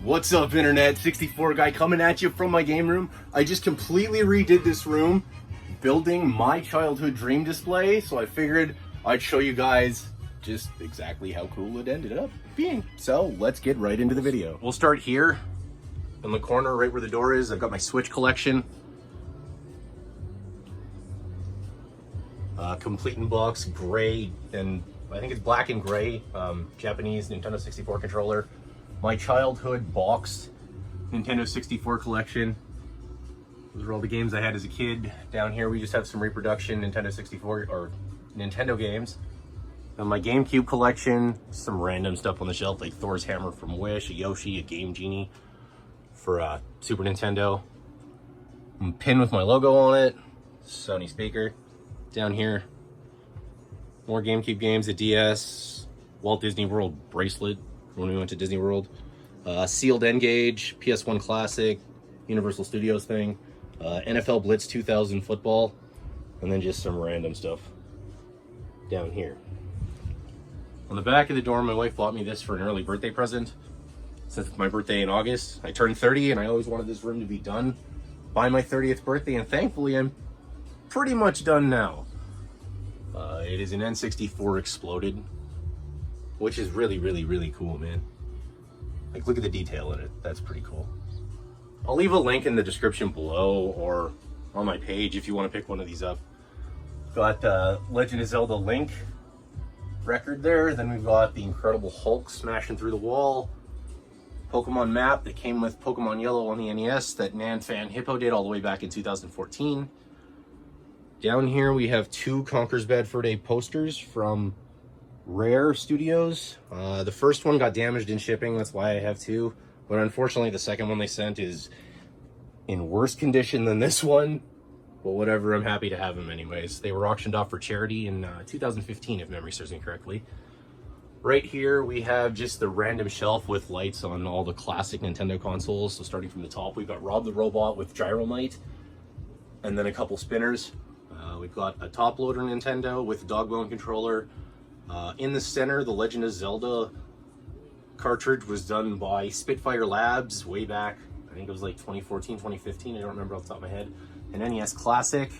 What's up, internet? 64 guy coming at you from my game room. I just completely redid this room, building my childhood dream display, so I figured I'd show you guys just exactly how cool it ended up being. So let's get right into the video. We'll start here in the corner right where the door is. I've got my Switch collection. Complete in box, gray, and I think it's black and gray, Japanese Nintendo 64 controller. My childhood boxed Nintendo 64 collection. Those are all the games I had as a kid. Down here we just have some reproduction Nintendo 64 or Nintendo games. And my GameCube collection, some random stuff on the shelf like Thor's hammer from Wish, a Yoshi, a Game Genie for Super Nintendo. A pin with my logo on it, Sony speaker. Down here, more GameCube games, a DS, Walt Disney World bracelet when we went to Disney World, sealed N-Gage, PS1 Classic, Universal Studios thing, NFL Blitz 2000 football, and then just some random stuff down here. On the back of the door, my wife bought me this for an early birthday present. Since it's my birthday in August, I turned 30 and I always wanted this room to be done by my 30th birthday, and thankfully I'm pretty much done now. It is an N64 Exploded, which is really cool, man. Like, look at the detail in it. That's pretty cool. I'll leave a link in the description below or on my page if you want to pick one of these up. Got Legend of Zelda Link record there. Then we've got the Incredible Hulk smashing through the wall. Pokemon map that came with Pokemon Yellow on the NES that Nan Fan Hippo did all the way back in 2014. Down here we have two Conker's Bad Fur Day posters from Rare Studios. The first one got damaged in shipping, that's why I have two. But unfortunately the second one they sent is in worse condition than this one. But whatever, I'm happy to have them anyways. They were auctioned off for charity in 2015, if memory serves me correctly. Right here we have just the random shelf with lights on all the classic Nintendo consoles. So starting from the top, we've got Rob the Robot with Gyromite, and then a couple spinners. We've got a top loader Nintendo with a Dogbone controller. In the center, the Legend of Zelda cartridge was done by Spitfire Labs way back, I think it was like 2014, 2015, I don't remember off the top of my head. An NES Classic.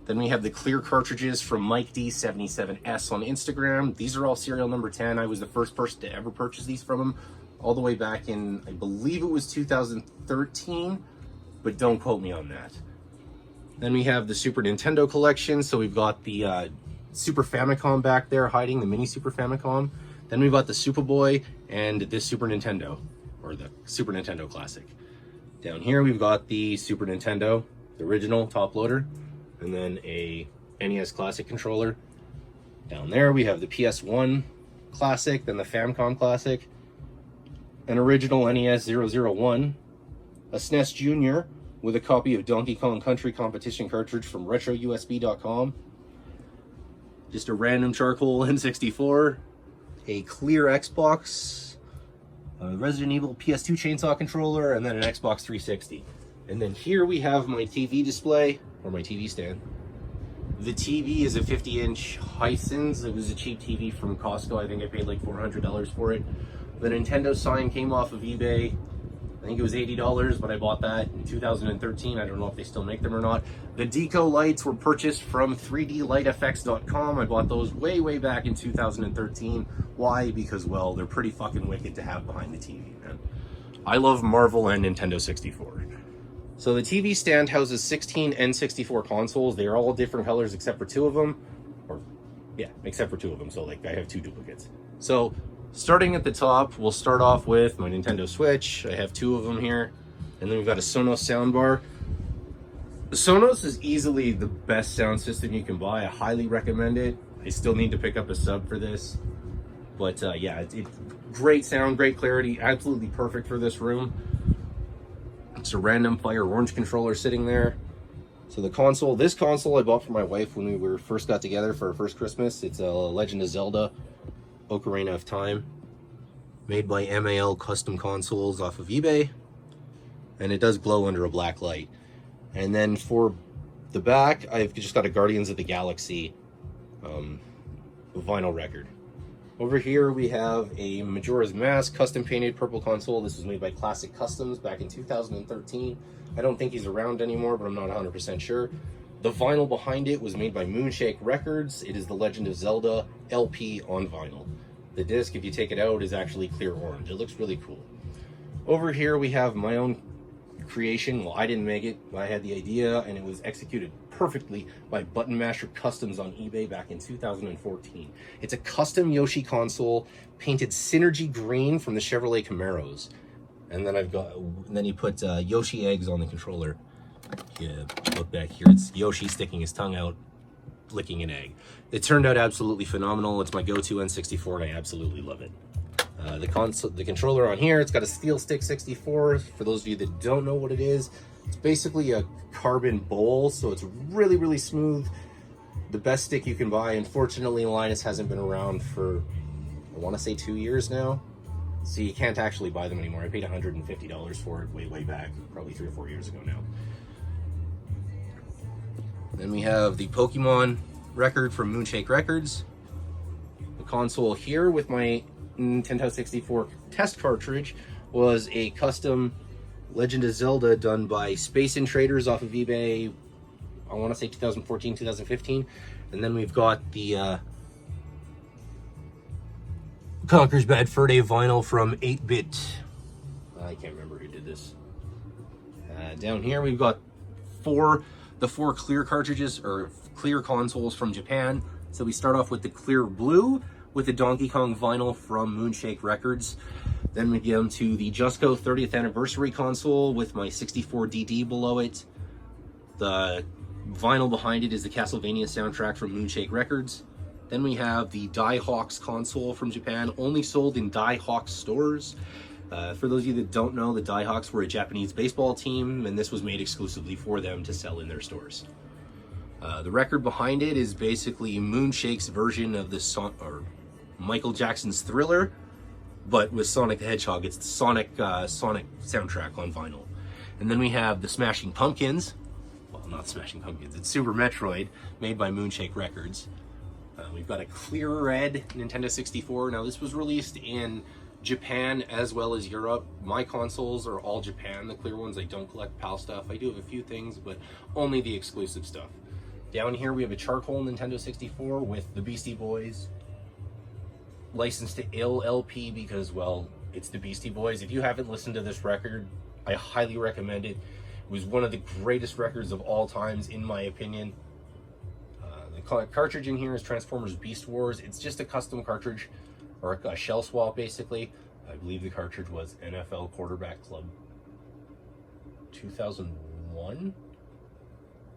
Then we have the clear cartridges from Mike D77S on Instagram. These are all serial number 10. I was the first person to ever purchase these from him, all the way back in, I believe it was 2013, but don't quote me on that. Then we have the Super Nintendo collection. So we've got the Super Famicom back there hiding, the mini Super Famicom. Then we've got the Superboy and this Super Nintendo, or the Super Nintendo Classic. Down here we've got the Super Nintendo, the original top loader, and then a NES Classic controller. Down there we have the PS1 Classic, then the Famicom Classic, an original NES 001, a SNES Junior with a copy of Donkey Kong Country Competition cartridge from RetroUSB.com, just a random charcoal N64, a clear Xbox, a Resident Evil PS2 chainsaw controller, and then an Xbox 360. And then here we have my TV display, or my TV stand. The TV is a 50-inch Hisense. It was a cheap TV from Costco. I think I paid like $400 for it. The Nintendo sign came off of eBay. I think it was $80, but I bought that in 2013. I don't know if they still make them or not. The Deco lights were purchased from 3DLightFX.com. I bought those way back in 2013. Why? Because, well, they're pretty fucking wicked to have behind the TV, man. I love Marvel and Nintendo 64. So the TV stand houses 16 N64 consoles. They are all different colors except for two of them. Or, yeah, except for two of them. So, like, I have two duplicates. So, starting at the top, we'll start off with my Nintendo Switch. I have two of them here. And then we've got a Sonos soundbar. The Sonos is easily the best sound system you can buy. I highly recommend it. I still need to pick up a sub for this. But yeah, it's great sound, great clarity, absolutely perfect for this room. It's a random Fire Orange controller sitting there. So the console, this console I bought for my wife when we first got together for our first Christmas. It's a Legend of Zelda Ocarina of Time, made by MAL Custom Consoles off of eBay, and it does glow under a black light. And then for the back, I've just got a Guardians of the Galaxy vinyl record. Over here we have a Majora's Mask custom painted purple console. This was made by Classic Customs back in 2013. I don't think he's around anymore, but I'm not 100% sure. The vinyl behind it was made by Moonshake Records. It is the Legend of Zelda LP on vinyl. The disc, if you take it out, is actually clear orange. It looks really cool. Over here we have my own creation. Well, I didn't make it, but I had the idea, and it was executed perfectly by Button Masher Customs on eBay back in 2014. It's a custom Yoshi console painted synergy green from the Chevrolet Camaros. And then you put Yoshi eggs on the controller. Yeah, look back here, it's Yoshi sticking his tongue out, licking an egg. It turned out absolutely phenomenal. It's my go-to N64 and I absolutely love it. The controller on here, it's got a Steel Stick 64. For those of you that don't know what it is, it's basically a carbon bowl, so it's really, really smooth. The best stick you can buy. Unfortunately, Linus hasn't been around for, I want to say 2 years now, so you can't actually buy them anymore. I paid $150 for it way back, probably 3 or 4 years ago now. Then we have the Pokemon record from Moonshake Records. The console here with my Nintendo 64 test cartridge was a custom Legend of Zelda done by Space Traders off of eBay, I want to say 2014, 2015. And then we've got the Conker's Bad Fur Day vinyl from 8-Bit. I can't remember who did this. Down here we've got the four clear cartridges, or clear consoles from Japan. So we start off with the clear blue with the Donkey Kong vinyl from Moonshake Records. Then we get into the Justco 30th anniversary console with my 64DD below it. The vinyl behind it is the Castlevania soundtrack from Moonshake Records. Then we have the Die-Hawks console from Japan, only sold in Die-Hawks stores. For those of you that don't know, the Die-Hawks were a Japanese baseball team, and this was made exclusively for them to sell in their stores. The record behind it is basically Moonshake's version of the Michael Jackson's Thriller, but with Sonic the Hedgehog. It's the Sonic soundtrack on vinyl. And then we have the Smashing Pumpkins. Well, not Smashing Pumpkins, it's Super Metroid, made by Moonshake Records. We've got a clear red Nintendo 64. Now this was released in Japan as well as Europe. My consoles are all Japan, the clear ones. I don't collect PAL stuff. I do have a few things, but only the exclusive stuff. Down here we have a charcoal Nintendo 64 with the Beastie Boys, licensed to ill LP because, well, it's the Beastie Boys. If you haven't listened to this record, I highly recommend it. It was one of the greatest records of all times, in my opinion. The cartridge in here is Transformers Beast Wars. It's just a custom cartridge, or a shell swap basically. I believe the cartridge was NFL Quarterback Club 2001,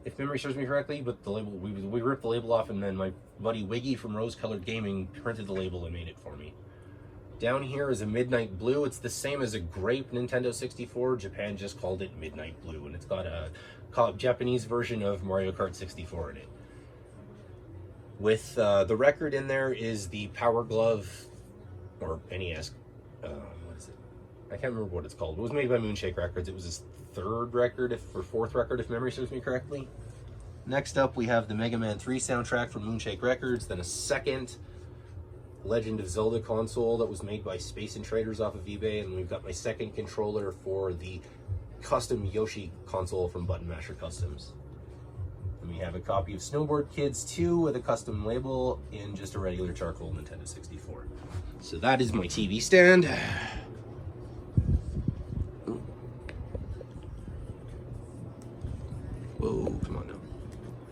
if memory serves me correctly. But the label, we ripped the label off, and then my buddy Wiggy from Rose Colored Gaming printed the label and made it for me. Down here is a Midnight Blue. It's the same as a grape Nintendo 64. Japan just called it Midnight Blue, and it's got a Japanese version of Mario Kart 64 in it. With the record in there is the Power Glove, or NES, what is it? I can't remember what it's called. It was made by Moonshake Records. It was his third record, or fourth record, if memory serves me correctly. Next up, we have the Mega Man 3 soundtrack from Moonshake Records, then a second Legend of Zelda console that was made by Space Traders off of eBay, and we've got my second controller for the custom Yoshi console from Button Masher Customs. And we have a copy of Snowboard Kids 2 with a custom label in just a regular charcoal Nintendo 64. So that is my TV stand. Whoa, come on now.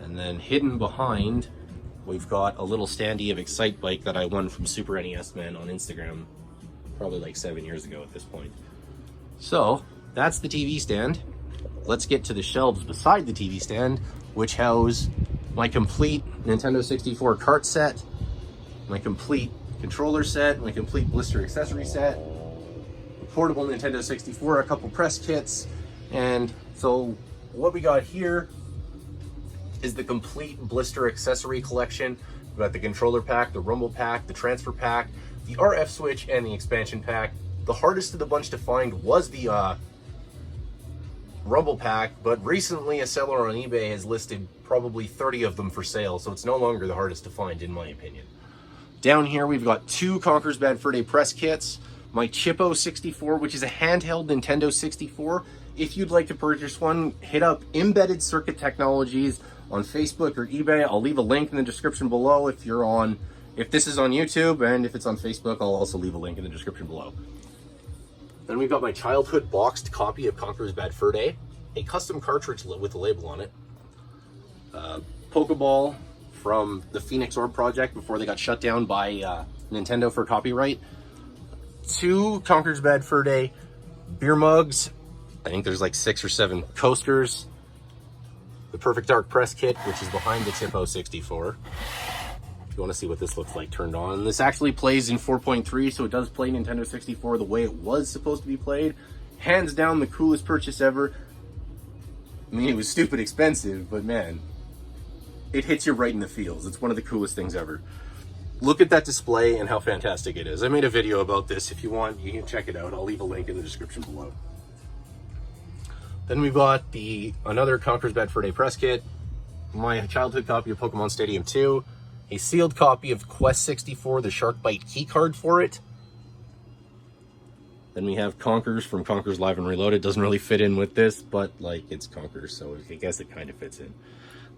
And then hidden behind, we've got a little standee of Excite Bike that I won from Super NES Man on Instagram, probably like 7 years ago at this point. So that's the TV stand. Let's get to the shelves beside the TV stand, which house my complete Nintendo 64 cart set, my complete controller set, my complete blister accessory set, a portable Nintendo 64, a couple press kits. And so what we got here is the complete blister accessory collection. We've got the controller pack, the rumble pack, the transfer pack, the RF switch, and the expansion pack. The hardest of the bunch to find was the rumble pack, but recently a seller on eBay has listed probably 30 of them for sale, so it's no longer the hardest to find, in my opinion. Down here we've got 2 Conker's Bad Fur Day press kits, my Chippo 64, which is a handheld Nintendo 64. If you'd like to purchase one, hit up Embedded Circuit Technologies on Facebook or eBay. I'll leave a link in the description below if this is on YouTube, and if it's on Facebook, I'll also leave a link in the description below. Then we've got my childhood boxed copy of Conker's Bad Fur Day, a custom cartridge with a label on it, Pokeball from the Phoenix Orb project before they got shut down by Nintendo for copyright, 2 Conker's Bad Fur Day beer mugs. I think there's like 6 or 7 coasters, the Perfect Dark press kit, which is behind the Chippo 64. If you want to see what this looks like turned on, this actually plays in 4.3, so it does play Nintendo 64 the way it was supposed to be played. Hands down the coolest purchase ever. I mean, it was stupid expensive, but man, it hits you right in the feels. It's one of the coolest things ever. Look at that display and how fantastic it is. I made a video about this. If you want, you can check it out. I'll leave a link in the description below. Then we bought another Conker's Bad Fur Day press kit, my childhood copy of Pokemon Stadium 2, a sealed copy of Quest 64, the Shark Bite key card for it. Then we have Conkers from Conkers Live and Reloaded. Doesn't really fit in with this, but like, it's Conkers, so I guess it kind of fits in.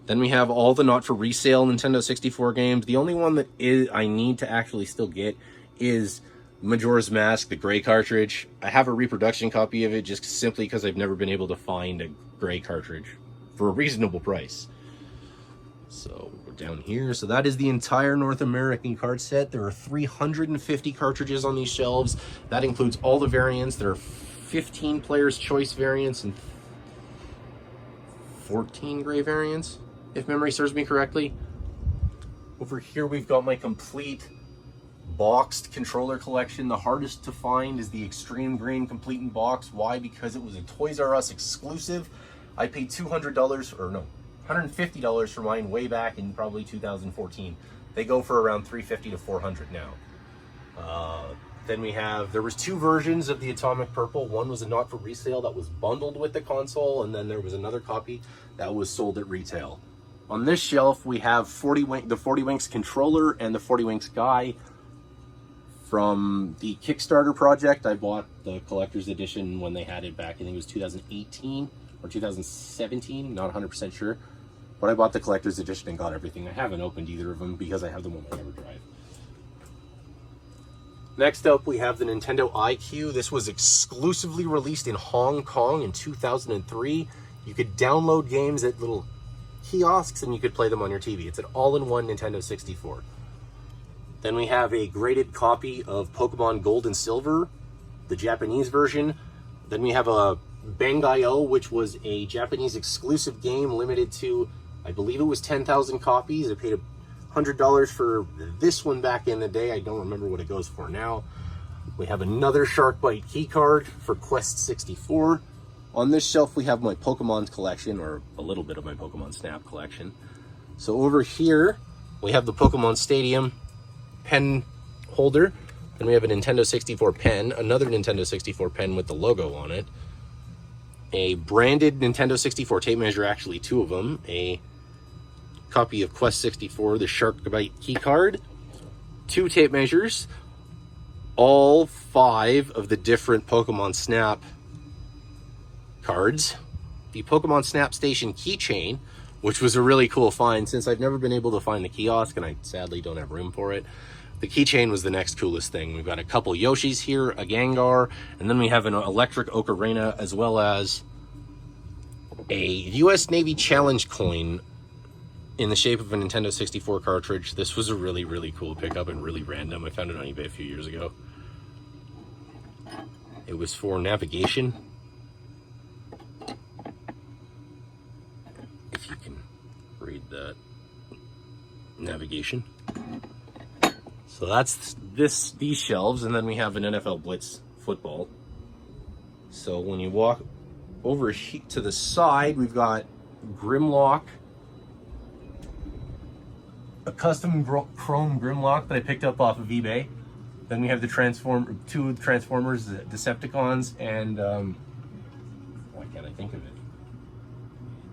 Then we have all the not for resale Nintendo 64 games. The only one that I need to actually still get is Majora's Mask, the gray cartridge. I have a reproduction copy of it just simply because I've never been able to find a gray cartridge for a reasonable price. So we're down here. So that is the entire North American card set. There are 350 cartridges on these shelves. That includes all the variants. There are 15 players' choice variants and 14 gray variants, if memory serves me correctly. Over here we've got my complete boxed controller collection. The hardest to find is the Extreme Green complete in box. Why? Because it was a Toys R Us exclusive. I paid $200, or no, $150 for mine way back in probably 2014. They go for around $350 to $400 now. Then there was 2 versions of the Atomic Purple. One was a not for resale that was bundled with the console, and then there was another copy that was sold at retail. On this shelf we have the 40 Winks controller and the 40 Winks guy from the Kickstarter project. I bought the collector's edition when they had it back, I think it was 2018 or 2017, not 100% sure. But I bought the collector's edition and got everything. I haven't opened either of them because I have them on my EverDrive. Next up, we have the Nintendo iQ. This was exclusively released in Hong Kong in 2003. You could download games at little kiosks and you could play them on your TV. It's an all-in-one Nintendo 64. Then we have a graded copy of Pokemon Gold and Silver, the Japanese version. Then we have a Bang-I-Oh, which was a Japanese exclusive game limited to, I believe it was 10,000 copies. I paid $100 for this one back in the day. I don't remember what it goes for now. We have another Shark Bite key card for Quest 64. On this shelf we have my Pokemon collection, or a little bit of my Pokemon Snap collection. So over here we have the Pokemon Stadium pen holder. Then we have a Nintendo 64 pen, another Nintendo 64 pen with the logo on it, a branded Nintendo 64 tape measure, actually 2 of them, a copy of Quest 64, the Shark Bite key card, 2 tape measures, all 5 of the different Pokemon Snap cards, the Pokemon Snap Station keychain, which was a really cool find since I've never been able to find the kiosk and I sadly don't have room for it. The keychain was the next coolest thing. We've got a couple Yoshis here, a Gengar, and then we have an electric ocarina, as well as a US Navy Challenge coin in the shape of a Nintendo 64 cartridge. This was a really, really cool pickup and really random. I found it on eBay a few years ago. It was for navigation. If you can read that. Navigation. So that's these shelves, and then we have an NFL Blitz football. So when you walk over to the side, we've got Grimlock, a custom chrome Grimlock that I picked up off of eBay. Then we have the two Transformers, the Decepticons, and why can't I think of it?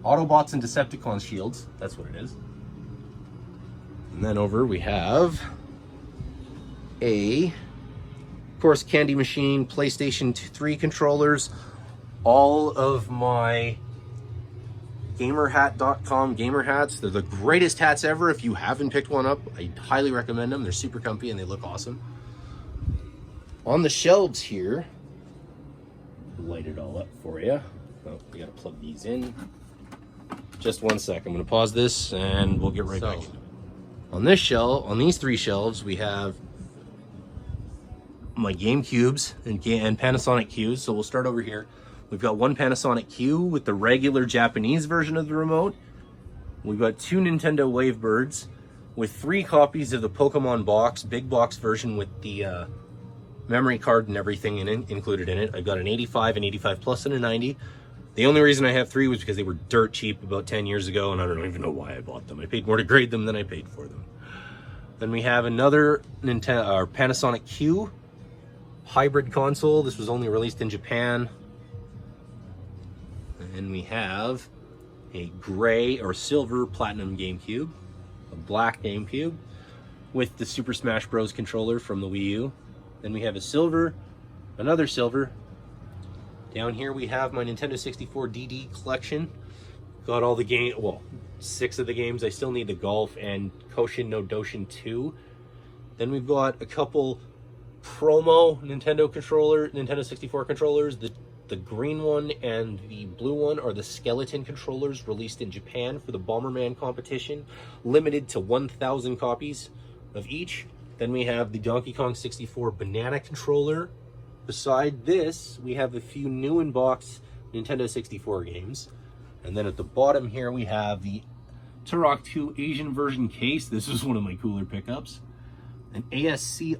Autobots and Decepticon shields. That's what it is. And then over we have of course, Candy Machine, PlayStation 3 controllers, all of my gamerhat.com gamer hats. They're the greatest hats ever. If you haven't picked one up, I highly recommend them. They're super comfy and they look awesome. On the shelves here, light it all up for you. Oh, we gotta plug these in. Just one sec. I'm gonna pause this and we'll get right back. On this shelf, on these three shelves, we have my GameCubes and Panasonic Qs. So we'll start over here. We've got one Panasonic Q with the regular Japanese version of the remote. We've got two Nintendo Wavebirds with 3 copies of the Pokemon box, big box version with the memory card and everything included in it. I've got an 85, an 85 Plus, and a 90. The only reason I have 3 was because they were dirt cheap about 10 years ago, and I don't even know why I bought them. I paid more to grade them than I paid for them. Then we have another Panasonic Q hybrid console. This was only released in Japan. And we have a gray or silver platinum GameCube, a black GameCube with the Super Smash Bros. Controller from the Wii U. Then we have a silver, another silver. Down here we have my Nintendo 64DD collection. Got all the game, well, 6 of the games. I still need the Golf and Koshin no Doshin 2. Then we've got a couple promo Nintendo 64 controllers. The green one and the blue one are the skeleton controllers released in Japan for the Bomberman competition, limited to 1,000 copies of each. Then we have the Donkey Kong 64 banana controller. Beside this, we have a few new in-box Nintendo 64 games. And then at the bottom here, we have the Turok 2 Asian version case. This is one of my cooler pickups. An ASCII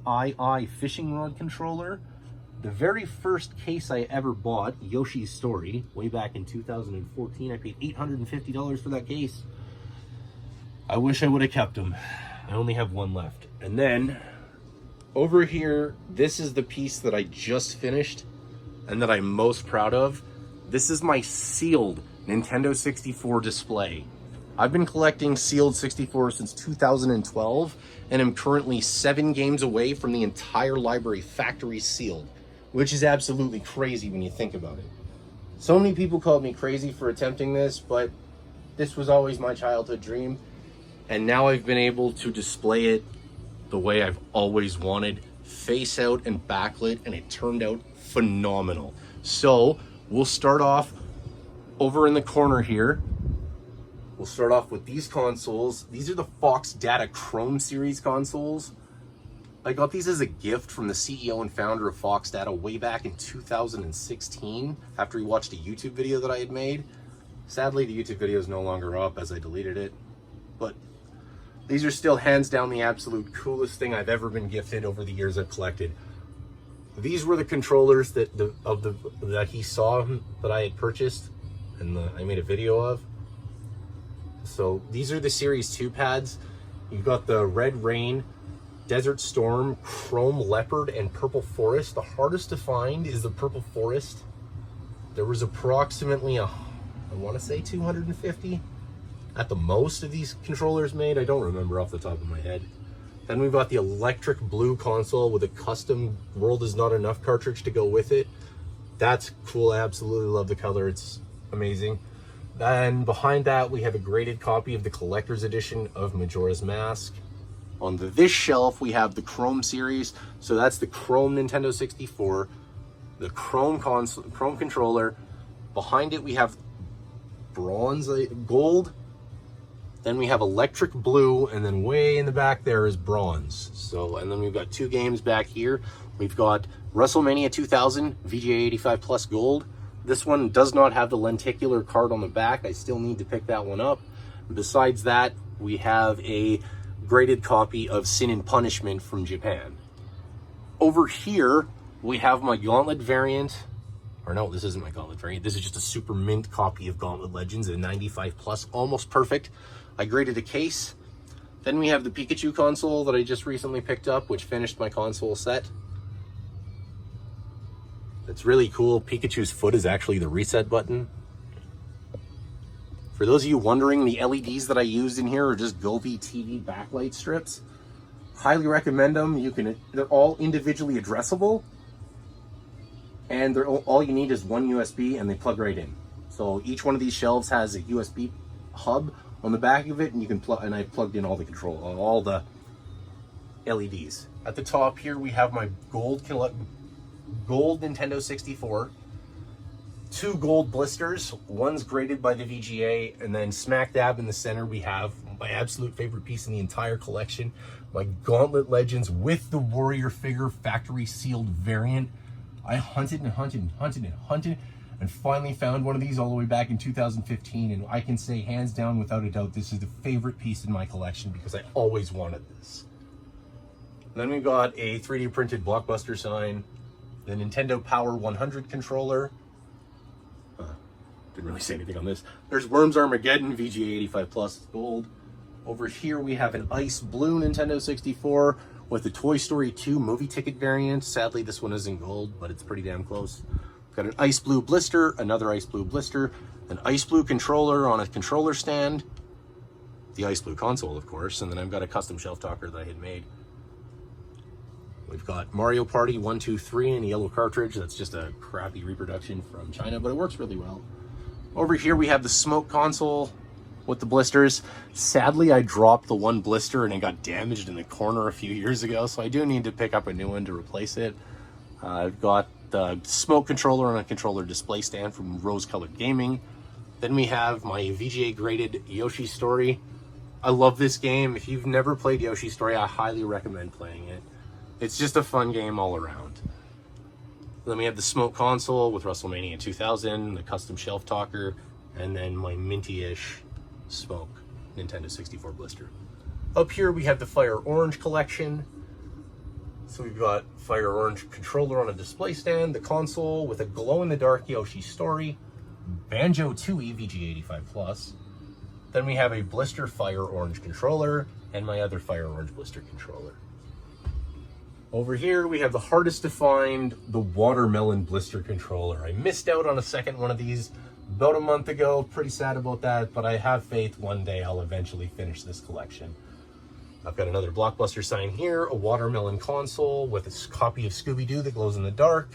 fishing rod controller. The very first case I ever bought, Yoshi's Story, way back in 2014. I paid $850 for that case. I wish I would have kept them. I only have one left. And then over here, this is the piece that I just finished and that I'm most proud of. This is my sealed Nintendo 64 display. I've been collecting sealed 64 since 2012 and am currently 7 games away from the entire library factory sealed, which is absolutely crazy when you think about it. So many people called me crazy for attempting this, but this was always my childhood dream. And now I've been able to display it the way I've always wanted, face out and backlit, and it turned out phenomenal. So we'll start off over in the corner here. We'll start off with these consoles. These are the Fox Data Chrome series consoles. I got these as a gift from the CEO and founder of Fox Data way back in 2016 after he watched a YouTube video that I had made. Sadly, the YouTube video is no longer up as I deleted it, but these are still hands down the absolute coolest thing I've ever been gifted over the years I've collected. These were the controllers that he saw that I had purchased and I made a video of. So these are the Series 2 pads. You've got the Red Rain, Desert Storm, Chrome Leopard, and Purple Forest. The hardest to find is the Purple Forest. There was approximately, I want to say 250 at the most of these controllers made. I don't remember off the top of my head. Then we've got the Electric Blue console with a custom World Is Not Enough cartridge to go with it. That's cool. I absolutely love the color. It's amazing. Then behind that, we have a graded copy of the collector's edition of Majora's Mask. On this shelf, we have the Chrome series. So that's the Chrome Nintendo 64, the Chrome console, Chrome controller. Behind it, we have bronze, gold. Then we have Electric Blue, and then way in the back there is bronze. So, and then we've got 2 games back here. We've got WrestleMania 2000 VGA 85 Plus Gold. This one does not have the lenticular card on the back. I still need to pick that one up. Besides that, we have a graded copy of Sin and Punishment from Japan. Over here, we have my Gauntlet variant. Or no, this isn't my Gauntlet variant. This is just a super mint copy of Gauntlet Legends, a 95 Plus, almost perfect. I graded a case. Then we have the Pikachu console that I just recently picked up, which finished my console set. It's really cool. Pikachu's foot is actually the reset button. For those of you wondering, the LEDs that I used in here are just Govee TV backlight strips. Highly recommend them. They're all individually addressable, and all you need is one USB, and they plug right in. So each one of these shelves has a USB hub on the back of it, and you can plug. And I plugged in all the LEDs. At the top here, we have my gold Nintendo 64. 2 gold blisters. One's graded by the VGA, and then smack dab in the center we have my absolute favorite piece in the entire collection, my Gauntlet Legends with the Warrior figure factory sealed variant. I hunted and hunted and hunted and hunted and finally found one of these all the way back in 2015, and I can say hands down without a doubt this is the favorite piece in my collection because I always wanted this. Then we got a 3D printed Blockbuster sign, the Nintendo Power 100 controller. Didn't really say anything on this. There's Worms Armageddon VGA 85 Plus gold. Over here we have an ice blue Nintendo 64 with the Toy Story 2 movie ticket variant. Sadly, this one isn't gold, but it's pretty damn close. Got an ice blue blister, another ice blue blister, an ice blue controller on a controller stand, the ice blue console, of course, and then I've got a custom shelf talker that I had made. We've got Mario Party 1, 2, 3 in a yellow cartridge. That's just a crappy reproduction from China, but it works really well. Over here we have the Smoke console with the blisters. Sadly, I dropped the one blister and it got damaged in the corner a few years ago, so I do need to pick up a new one to replace it. I've got the Smoke controller on a controller display stand from Rose Colored Gaming. Then we have my VGA graded Yoshi Story. I love this game. If you've never played Yoshi Story, I highly recommend playing it. It's just a fun game all around. Then we have the Smoke console with WrestleMania 2000, the custom shelf talker, and then my minty-ish Smoke Nintendo 64 blister. Up here we have the Fire Orange collection. So we've got Fire Orange controller on a display stand, the console with a glow-in-the-dark Yoshi Story, Banjo Tooie VGA 85 Plus. Then we have a blister Fire Orange controller and my other Fire Orange blister controller. Over here we have the hardest to find, the Watermelon blister controller. I missed out on a second one of these about a month ago. Pretty sad about that, but I have faith one day I'll eventually finish this collection. I've got another Blockbuster sign here, a Watermelon console with a copy of Scooby-Doo that glows in the dark.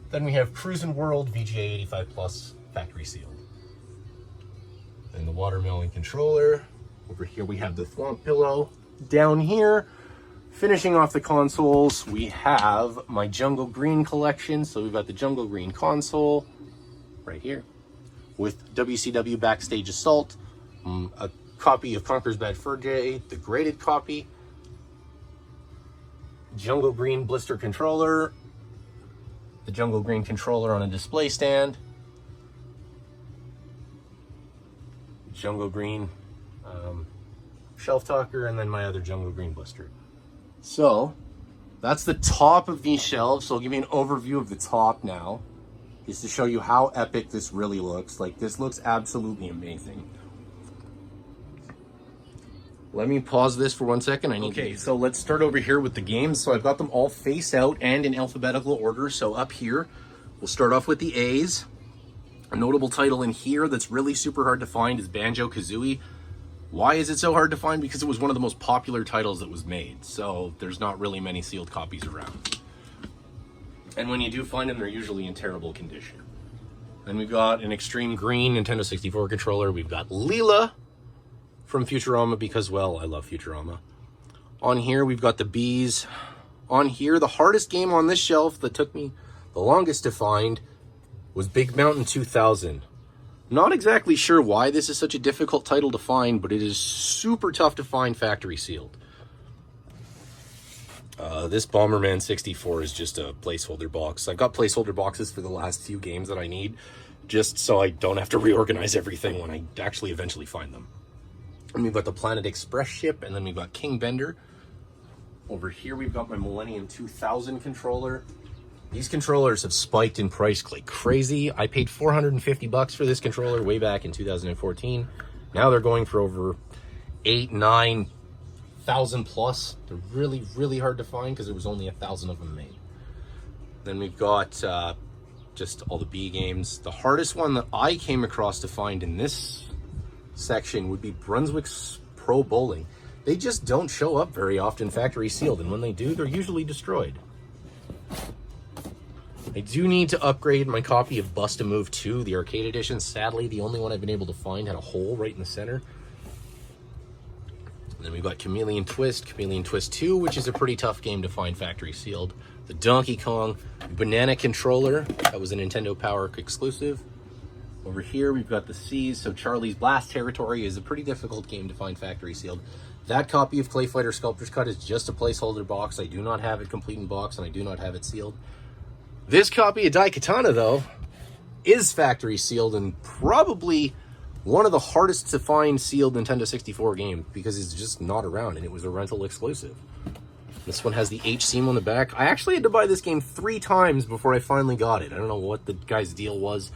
Then we have Cruisin' World VGA 85 Plus factory sealed. And the Watermelon controller. Over here we have the Thwomp Pillow. Down here, finishing off the consoles, we have my Jungle Green collection. So we've got the Jungle Green console right here with WCW Backstage Assault, a copy of Conker's Bad Fur Day, the graded copy, Jungle Green blister controller, the Jungle Green controller on a display stand, Jungle Green shelf talker, and then my other Jungle Green blister. So that's the top of these shelves. So I'll give you an overview of the top now, just to show you how epic this really looks. Like, this looks absolutely amazing. Let me pause this for 1 second. Okay, so let's start over here with the games. So I've got them all face out and in alphabetical order. So up here, we'll start off with the A's. A notable title in here that's really super hard to find is Banjo-Kazooie. Why is it so hard to find? Because it was one of the most popular titles that was made. So there's not really many sealed copies around. And when you do find them, they're usually in terrible condition. Then we've got an Extreme Green Nintendo 64 controller. We've got Leela from Futurama because, well, I love Futurama. On here, we've got the Bees. On here, the hardest game on this shelf that took me the longest to find was Big Mountain 2000. Not exactly sure why this is such a difficult title to find, but it is super tough to find factory sealed. This Bomberman 64 is just a placeholder box. I've got placeholder boxes for the last few games that I need, just so I don't have to reorganize everything when I actually eventually find them. And we've got the Planet Express ship, and then we've got King Bender. Over here we've got my Millennium 2000 controller. These controllers have spiked in price like crazy. I paid $450 for this controller way back in 2014. Now they're going for over 8,000-9,000 plus. They're really, really hard to find because there was only 1,000 of them made. Then we've got just all the B games. The hardest one that I came across to find in this section would be Brunswick's Pro Bowling. they just don't show up very often factory sealed, and when they do, they're usually destroyed. I do need to upgrade my copy of Bust-A-Move 2, the arcade edition. Sadly, the only one I've been able to find had a hole right in the center. And then we've got Chameleon Twist 2, which is a pretty tough game to find factory sealed. The Donkey Kong Banana Controller, that was a Nintendo Power exclusive. Over here, we've got the C's, so Charlie's Blast Territory is a pretty difficult game to find factory sealed. That copy of Clay Fighter Sculptor's Cut is just a placeholder box. I do not have it complete in box, and I do not have it sealed. This copy of Daikatana, though, is factory sealed and probably one of the hardest to find sealed Nintendo 64 games because it's just not around, and it was a rental exclusive. This one has the H seam on the back. I actually had to buy this game 3 times before I finally got it. I don't know what the guy's deal was.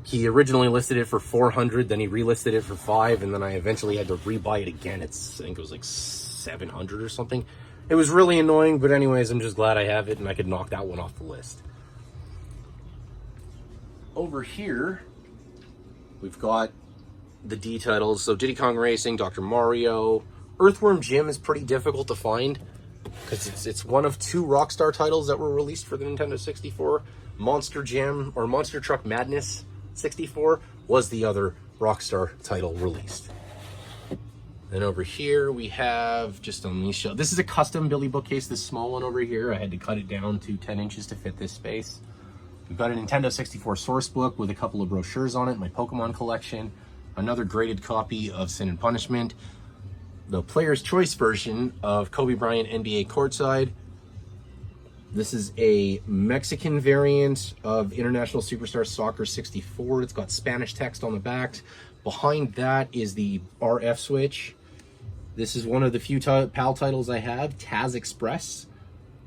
He originally listed it for $400, then he relisted it for $5, and then I eventually had to rebuy it again. I think it was like $700 or something. It was really annoying, but anyways, I'm just glad I have it and I could knock that one off the list. Over here, we've got the D titles. So Diddy Kong Racing, Dr. Mario. Earthworm Jim is pretty difficult to find because it's one of 2 Rockstar titles that were released for the Nintendo 64. Monster Jam, or Monster Truck Madness 64 was the other Rockstar title released. Then over here we have just on these shelves. This is a custom Billy bookcase, this small one over here. I had to cut it down to 10 inches to fit this space. We've got a Nintendo 64 source book with a couple of brochures on it, my Pokemon collection, another graded copy of Sin and Punishment, the Player's Choice version of Kobe Bryant NBA Courtside. This is a Mexican variant of International Superstar Soccer 64. It's got Spanish text on the back. Behind that is the RF switch. This is one of the few PAL titles I have, Taz Express.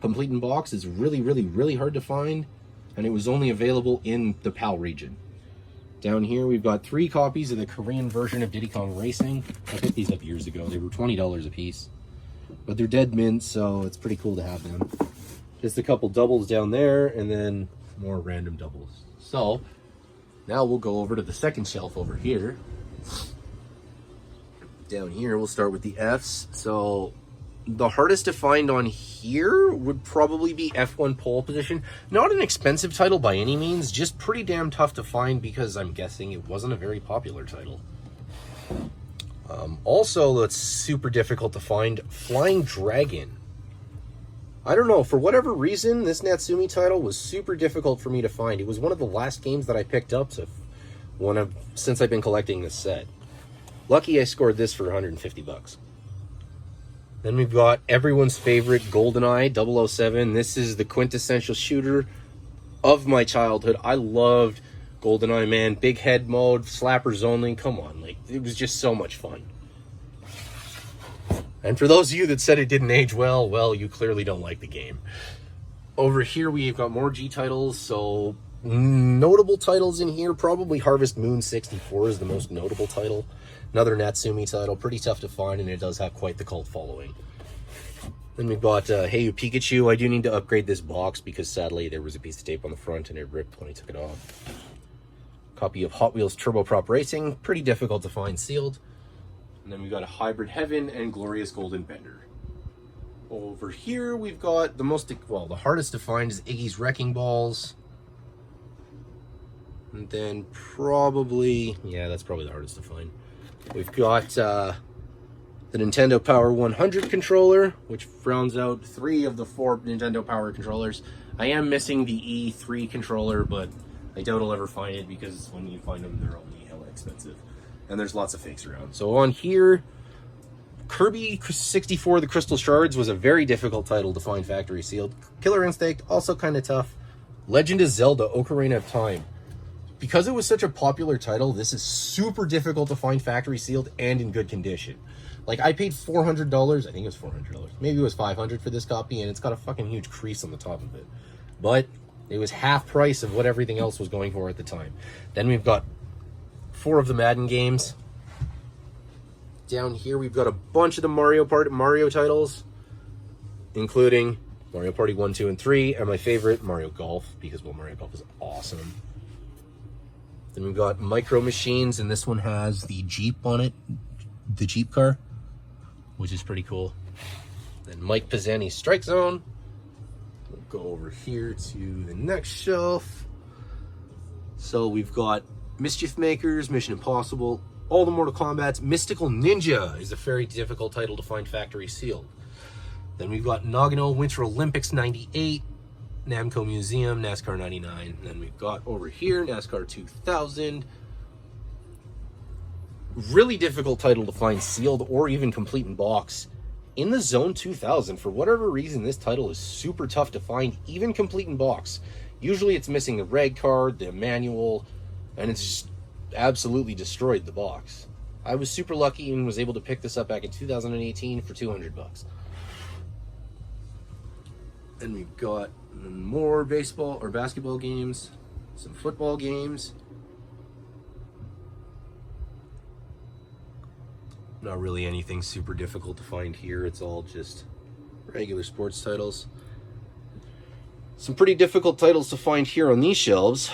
Complete in box is really, really, really hard to find, and it was only available in the PAL region. Down here, we've got 3 copies of the Korean version of Diddy Kong Racing. I picked these up years ago. They were $20 a piece, but they're dead mint, so it's pretty cool to have them. Just a couple doubles down there, and then more random doubles. So, now we'll go over to the second shelf over here. Down here, we'll start with the Fs. So, the hardest to find on here would probably be F1 Pole Position. Not an expensive title by any means, just pretty damn tough to find because I'm guessing it wasn't a very popular title. Also, that's super difficult to find, Flying Dragon. I don't know, for whatever reason, this Natsumi title was super difficult for me to find. It was one of the last games that I picked up since I've been collecting this set. Lucky I scored this for 150 bucks. Then we've got everyone's favorite GoldenEye 007. This is the quintessential shooter of my childhood. I loved GoldenEye, man. Big head mode, slappers only. Come on, like, it was just so much fun. And for those of you that said it didn't age well, you clearly don't like the game. Over here, we've got more G titles. So, notable titles in here, probably Harvest Moon 64 is the most notable title. Another Natsumi title, pretty tough to find, and it does have quite the cult following. Then we've got Hey You Pikachu. I do need to upgrade this box because sadly there was a piece of tape on the front and it ripped when I took it off. Copy of Hot Wheels Turbo Prop Racing, pretty difficult to find sealed. And then we've got a Hybrid Heaven and Glorious Golden Bender. Over here we've got the hardest to find is Iggy's Wrecking Balls. And then that's probably the hardest to find. We've got the Nintendo Power 100 controller, which rounds out 3 of the 4 Nintendo Power controllers. I am missing the E3 controller, but I doubt I'll ever find it because when you find them, they're only hella expensive. And there's lots of fakes around. So on here, Kirby 64 The Crystal Shards was a very difficult title to find factory sealed. Killer Instinct, also kind of tough. Legend of Zelda Ocarina of Time. Because it was such a popular title, this is super difficult to find factory sealed and in good condition. Like, I paid $400, I think it was $400, maybe it was $500 for this copy, and it's got a fucking huge crease on the top of it. But it was half price of what everything else was going for at the time. Then we've got 4 of the Madden games. Down here we've got a bunch of the Mario titles, including Mario Party 1, 2, and 3, and my favorite, Mario Golf, because, well, Mario Golf is awesome. Then we've got Micro Machines, and this one has the Jeep on it, the Jeep car. which is pretty cool. Then Mike Pizzani's Strike Zone. We'll go over here to the next shelf. So we've got Mischief Makers, Mission Impossible, all the Mortal Kombats. Mystical Ninja is a very difficult title to find factory sealed. Then we've got Nagano Winter Olympics 98, Namco Museum, NASCAR 99. Then we've got over here NASCAR 2000. Really difficult title to find sealed or even complete in box. In the Zone 2000, for whatever reason, this title is super tough to find, even complete in box. Usually it's missing the reg card, the manual, and it's just absolutely destroyed the box. I was super lucky and was able to pick this up back in 2018 for 200 bucks. Then we've got more baseball or basketball games, some football games. Not really anything super difficult to find here. It's all just regular sports titles. Some pretty difficult titles to find here on these shelves.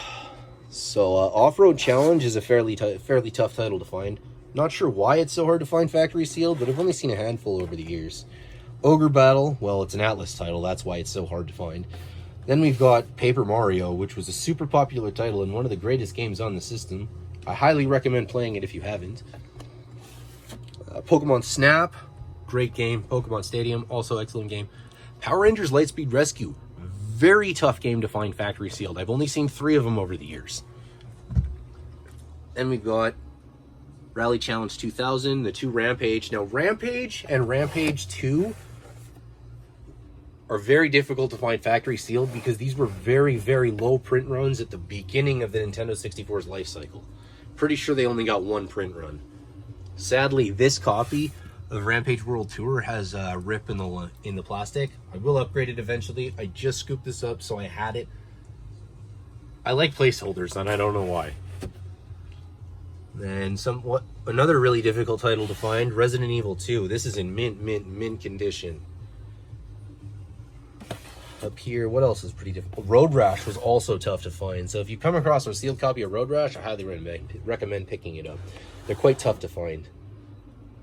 So Off-Road Challenge is a fairly tough title to find. Not sure why it's so hard to find factory sealed, but I've only seen a handful over the years. Ogre Battle, well, it's an Atlas title, that's why it's so hard to find. Then we've got Paper Mario, which was a super popular title and one of the greatest games on the system. I highly recommend playing it if you haven't. Pokemon Snap, great game. Pokemon Stadium, also excellent game. Power Rangers Lightspeed Rescue, very tough game to find factory sealed. I've only seen 3 of them over the years. Then we've got Rally Challenge 2000, the 2 Rampage. Now Rampage and Rampage 2 are very difficult to find factory sealed because these were very, very low print runs at the beginning of the Nintendo 64's life cycle. Pretty sure they only got 1 print run. Sadly, this copy of Rampage World Tour has a rip in the plastic. I will upgrade it eventually. I just scooped this up, so I had it. I like placeholders, and I don't know why. Then another really difficult title to find, Resident Evil 2. This is in mint condition. Up here, what else is pretty difficult? Road Rash was also tough to find. So if you come across a sealed copy of Road Rash, I highly recommend picking it up. They're quite tough to find.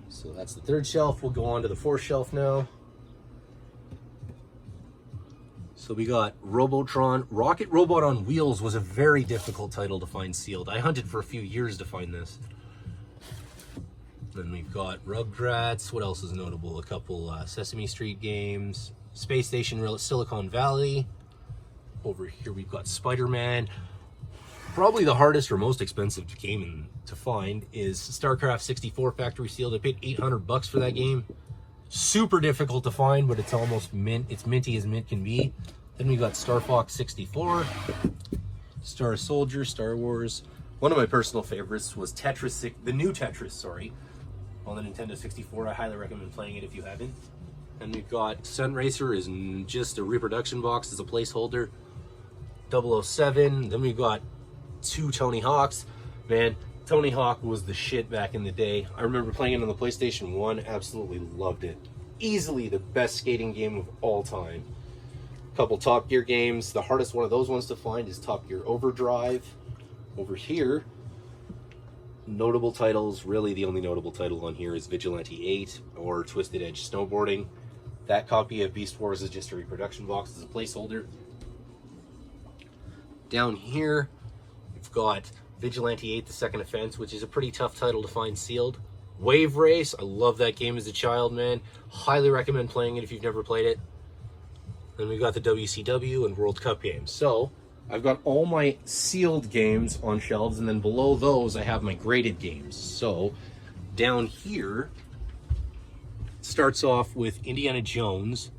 So that's the 3rd shelf. We'll go on to the 4th shelf now. So we got Robotron. Rocket Robot on Wheels was a very difficult title to find sealed. I hunted for a few years to find this. Then we've got Rugrats. What else is notable? A couple Sesame Street games. Space Station Silicon Valley. Over here we've got Spider-Man. Probably the hardest or most expensive game to find is StarCraft 64 factory sealed. I paid 800 bucks for that game. Super difficult to find, but it's almost mint. It's minty as mint can be. Then we got Star Fox 64, Star Soldier, Star Wars. One of my personal favorites was Tetris, the new Tetris, sorry, on the Nintendo 64. I highly recommend playing it if you haven't. And we've got Sun Racer is just a reproduction box as a placeholder. 007. Then we've got 2 Tony Hawks. Man, Tony Hawk was the shit back in the day. I remember playing it on the PlayStation 1. Absolutely loved it. Easily the best skating game of all time. A couple Top Gear games. The hardest one of those ones to find is Top Gear Overdrive. Over here, notable titles. Really the only notable title on here is Vigilante 8 or Twisted Edge Snowboarding. That copy of Beast Wars is just a reproduction box as a placeholder. Down here, we've got Vigilante 8, The Second Offense, which is a pretty tough title to find sealed. Wave Race, I love that game as a child, man. Highly recommend playing it if you've never played it. Then we've got the WCW and World Cup games. So, I've got all my sealed games on shelves, and then below those I have my graded games. So, down here, it starts off with Indiana Jones.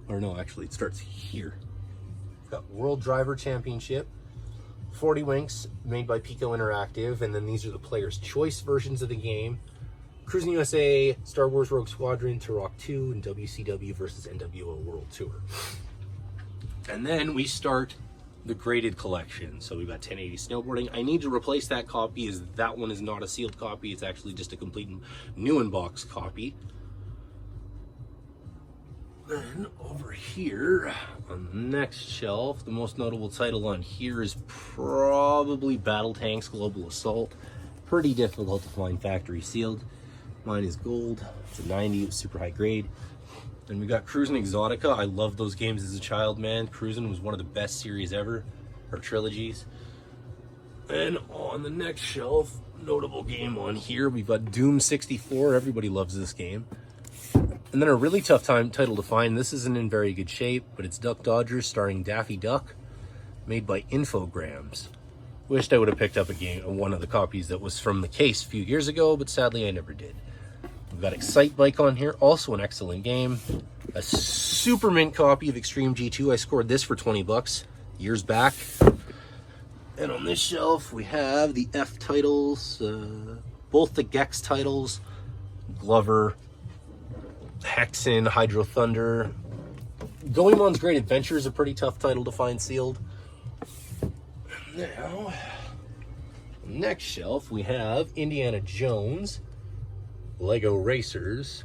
Or no, actually, it starts here. We've got World Driver Championship. 40 Winks, made by Pico Interactive, and then these are the player's choice versions of the game. Cruising USA, Star Wars Rogue Squadron, Turok 2, and WCW versus NWO World Tour. And then we start the graded collection. So we've got 1080 Snowboarding. I need to replace that copy as that one is not a sealed copy. It's actually just a complete new in-box copy. Then over here on the next shelf, the most notable title on here is probably Battle Tanks Global Assault. Pretty difficult to find factory sealed. Mine is gold. It's a 90, it's super high grade. And we got Cruisin' Exotica. I loved those games as a child, man. Cruisin' was one of the best series ever, or trilogies. And on the next shelf, notable game on here, we've got Doom 64. Everybody loves this game. And then a really tough title to find. This isn't in very good shape, but it's Duck Dodgers starring Daffy Duck, made by Infogrames. Wished I would have picked up one of the copies that was from the case a few years ago, but sadly I never did. We've got Excite Bike on here, also an excellent game. A super mint copy of Extreme G2. I scored this for 20 bucks years back. And on this shelf, we have the F titles, both the Gex titles, Glover, Hexen, Hydro Thunder. Goemon's Great Adventure is a pretty tough title to find sealed. Now, next shelf, we have Indiana Jones, Lego Racers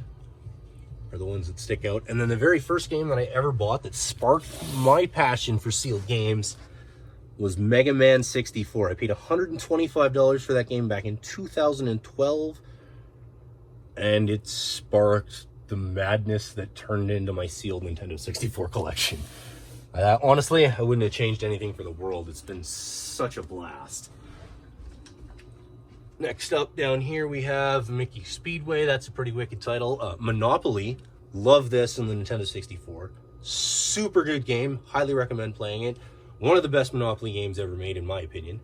are the ones that stick out. And then the very first game that I ever bought that sparked my passion for sealed games was Mega Man 64. I paid $125 for that game back in 2012, and it sparked the madness that turned into my sealed Nintendo 64 collection. Honestly, I wouldn't have changed anything for the world. It's been such a blast. Next up down here we have Mickey Speedway. That's a pretty wicked title. Monopoly. Love this in the Nintendo 64. Super good game. Highly recommend playing it. One of the best Monopoly games ever made, in my opinion.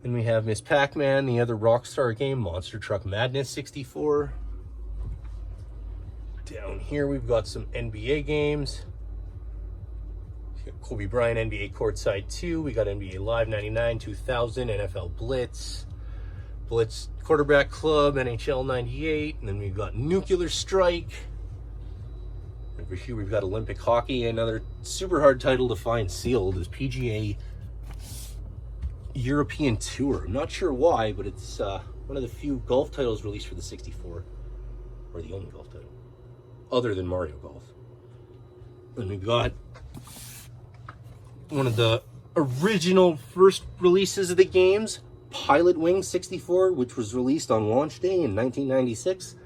Then we have Miss Pac-Man, the other Rockstar game, Monster Truck Madness 64. Down here we've got some NBA games. Kobe Bryant NBA Courtside 2. We got NBA Live 99, 2000, NFL Blitz, Blitz Quarterback Club, NHL 98. And then we've got Nuclear Strike. Over here we've got Olympic Hockey. Another super hard title to find sealed is PGA European Tour. I'm not sure why, but it's one of the few golf titles released for the 64. Or the only golf title, other than Mario Golf. And we've got one of the original first releases of the games, Pilot Wing 64, which was released on launch day in 1996.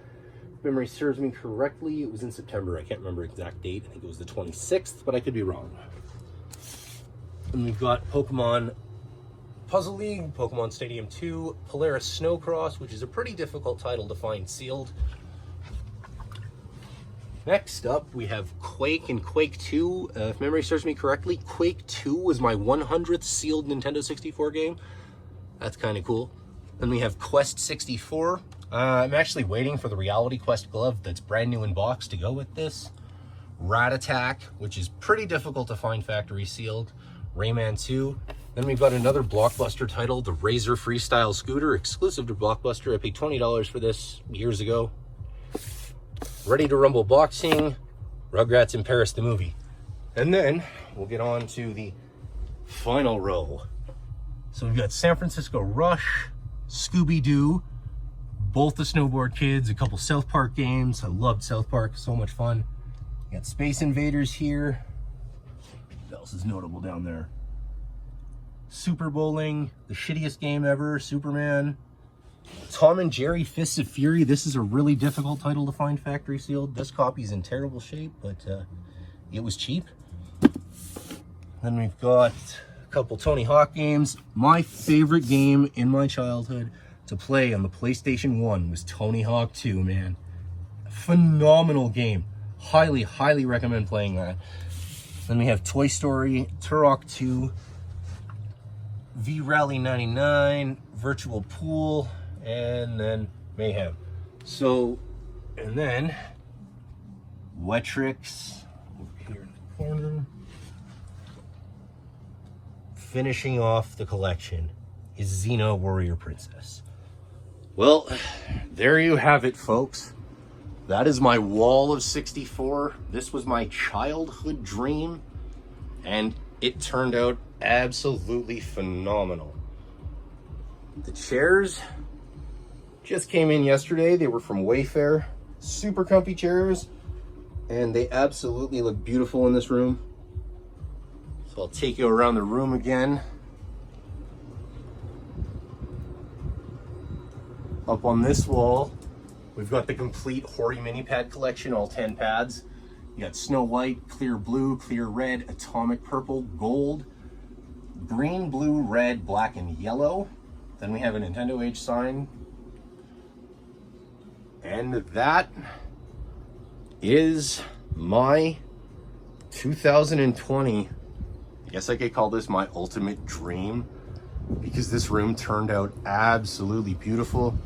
If memory serves me correctly, it was in September. I can't remember exact date. I think it was the 26th, but I could be wrong. And we've got Pokemon Puzzle League, Pokemon Stadium 2, Polaris Snowcross, which is a pretty difficult title to find sealed. Next up, we have Quake and Quake 2. If memory serves me correctly, Quake 2 was my 100th sealed Nintendo 64 game. That's kind of cool. Then we have Quest 64. I'm actually waiting for the Reality Quest glove that's brand new in box to go with this. Rat Attack, which is pretty difficult to find factory sealed. Rayman 2. Then we've got another Blockbuster title, the Razor Freestyle Scooter, exclusive to Blockbuster. I paid $20 for this years ago. Ready to Rumble Boxing, Rugrats in Paris the movie. And then we'll get on to the final row. So we've got San Francisco Rush, Scooby-Doo, both the Snowboard Kids, a couple South Park games. I loved South Park, so much fun. We got Space Invaders here. What else is notable down there? Super Bowling, the shittiest game ever, Superman. Tom and Jerry Fists of Fury. This is a really difficult title to find factory sealed. This copy's in terrible shape, but it was cheap. Then we've got a couple Tony Hawk games. My favorite game in my childhood to play on the PlayStation 1 was Tony Hawk 2, man. Phenomenal game. Highly, highly recommend playing that. Then we have Toy Story, Turok 2, V-Rally 99, Virtual Pool, and then Mayhem. So, and then Wetrix over here in the corner. Finishing off the collection is Xena Warrior Princess. Well, there you have it, folks. That is my wall of 64. This was my childhood dream, and it turned out absolutely phenomenal. The chairs just came in yesterday. They were from Wayfair. Super comfy chairs, and they absolutely look beautiful in this room. So I'll take you around the room again. Up on this wall, We've got the complete hoodie mini pad collection, all 10 pads. You got Snow White, Clear Blue, Clear Red, Atomic Purple, Gold, Green, Blue, Red, Black, and Yellow. Then we have a Nintendo H sign. And that is my 2020, I guess I could call this my ultimate dream, because this room turned out absolutely beautiful.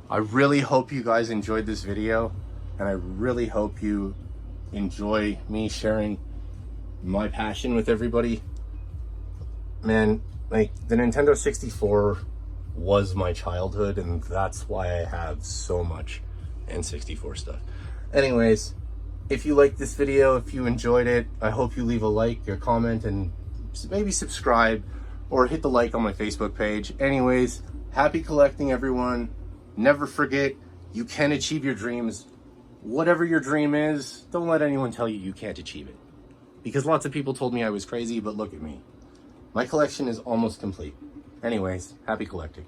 I really hope you guys enjoyed this video, and I really hope you enjoy me sharing my passion with everybody. Man, like, the Nintendo 64 was my childhood, and that's why I have so much N64 stuff. Anyways, if you liked this video, if you enjoyed it, I hope you leave a like or comment and maybe subscribe or hit the like on my Facebook page. Anyways, happy collecting, everyone. Never forget, you can achieve your dreams. Whatever your dream is, don't let anyone tell you you can't achieve it. Because lots of people told me I was crazy, but look at me. My collection is almost complete. Anyways, happy collecting.